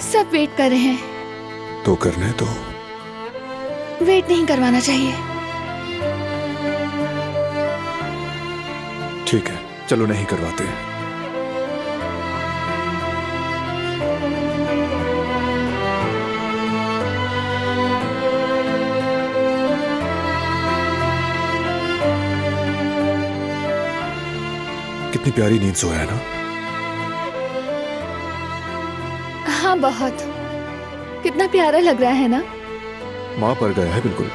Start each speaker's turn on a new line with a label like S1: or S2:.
S1: सब वेट कर रहे हैं।
S2: तो करने दो।
S1: वेट नहीं करवाना चाहिए।
S2: ठीक है, चलो नहीं करवाते। कितनी प्यारी नींद सोया है ना।
S1: हाँ बहुत। कितना प्यारा लग रहा है ना।
S2: माँ पर गया है बिल्कुल।